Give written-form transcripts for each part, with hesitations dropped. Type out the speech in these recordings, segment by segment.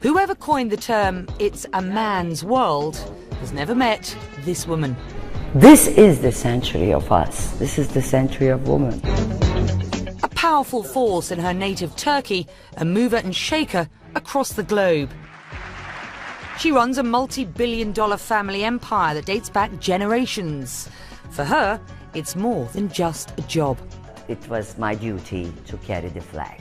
Whoever coined the term, "it's a man's world," has never met this woman. This is the century of us. This is the century of women. A powerful force in her native Turkey, a mover and shaker across the globe. She runs a multi-billion-dollar family empire that dates back generations. For her, it's more than just a job. It was my duty to carry the flag.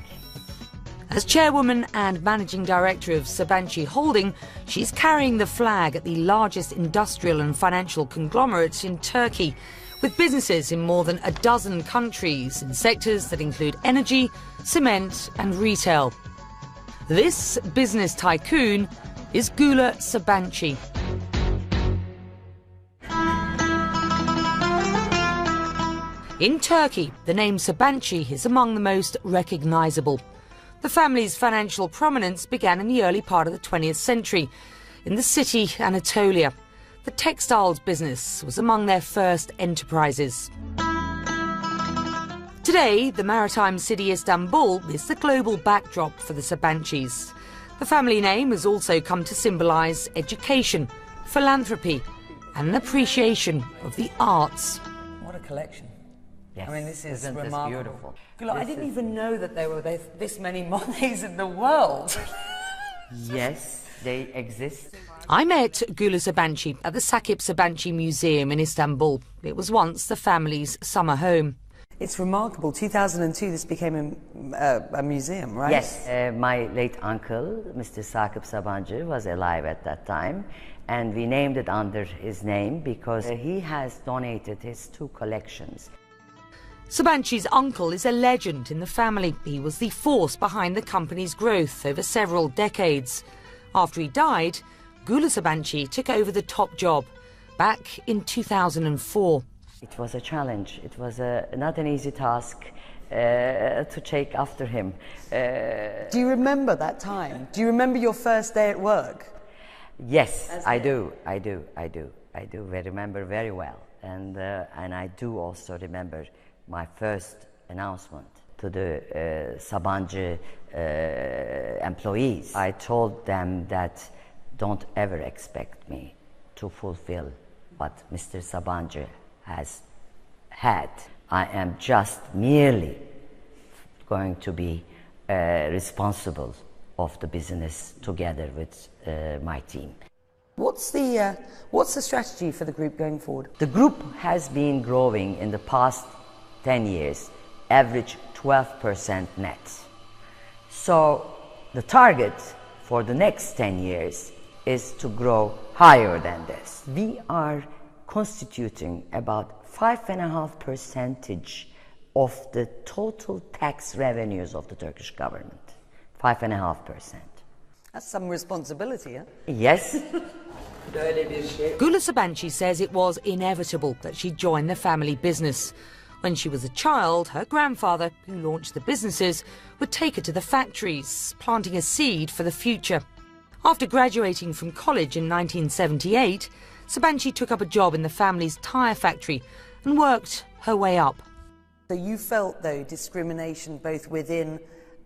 As chairwoman and managing director of Sabancı Holding, she's carrying the flag at the largest industrial and financial conglomerate in Turkey, with businesses in more than a dozen countries in sectors that include energy, cement and retail. This business tycoon is Gula Sabancı. In Turkey, the name Sabancı is among the most recognisable. The family's financial prominence began in the early part of the 20th century, in the city Anatolia. The textiles business was among their first enterprises. Today, the maritime city Istanbul is the global backdrop for the Sabancıs. The family name has also come to symbolise education, philanthropy and an appreciation of the arts. What a collection. Yes. I mean, this is Isn't remarkable. this beautiful? Gula, I didn't even know that there were this many Monets in the world. Yes, they exist. I met Gula Sabancı at the Sakip Sabancı Museum in Istanbul. It was once the family's summer home. It's remarkable. 2002, this became a museum, right? Yes, my late uncle, Mr. Sakip Sabancı, was alive at that time, and we named it under his name because he has donated his two collections. Sabancı's uncle is a legend in the family. He was the force behind the company's growth over several decades. After he died, Gula Sabancı took over the top job back in 2004. It was a challenge. It was not an easy task to take after him. Do you remember that time? Do you remember your first day at work? Yes, I do. I remember very well, and I do also remember my first announcement to the Sabancı employees. I told them that don't ever expect me to fulfill what Mr. Sabancı has had. I am just merely going to be responsible of the business together with my team. What's the strategy for the group going forward? The group has been growing in the past 10 years, average 12% net. So the target for the next 10 years is to grow higher than this. We are constituting about 5.5% of the total tax revenues of the Turkish government. 5.5%. That's some responsibility, huh? Yes. Gula Sabancı says it was inevitable that she joined the family business. When she was a child, her grandfather, who launched the businesses, would take her to the factories, planting a seed for the future. After graduating from college in 1978, Sabancı took up a job in the family's tyre factory and worked her way up. So you felt, though, discrimination both within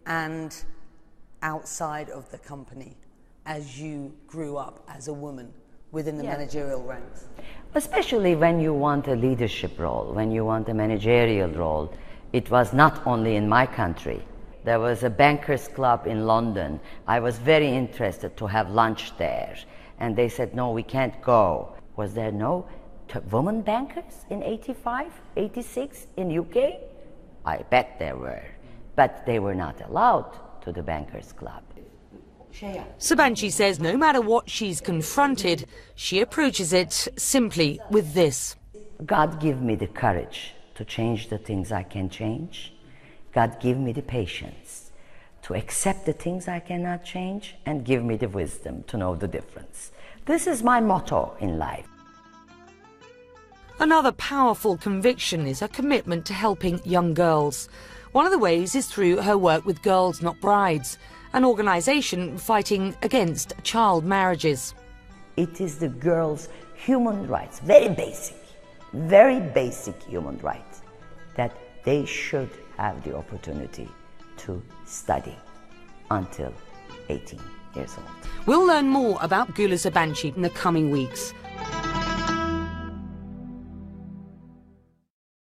and outside of the company as you grew up as a woman within the managerial ranks? Especially when you want a leadership role, when you want a managerial role. It was not only in my country. There was a bankers club in London. I was very interested to have lunch there. And they said, no, we can't go. Was there no women bankers in 85, 86 in UK? I bet there were. But they were not allowed to the bankers club. Sabancı says no matter what she's confronted, she approaches it simply with this. God give me the courage to change the things I can change. God give me the patience to accept the things I cannot change, and give me the wisdom to know the difference. This is my motto in life. Another powerful conviction is her commitment to helping young girls. One of the ways is through her work with Girls Not Brides, an organisation fighting against child marriages. It is the girls' human rights, very basic human rights, that they should have the opportunity to study until 18 years old. We'll learn more about Gula Sabanci in the coming weeks.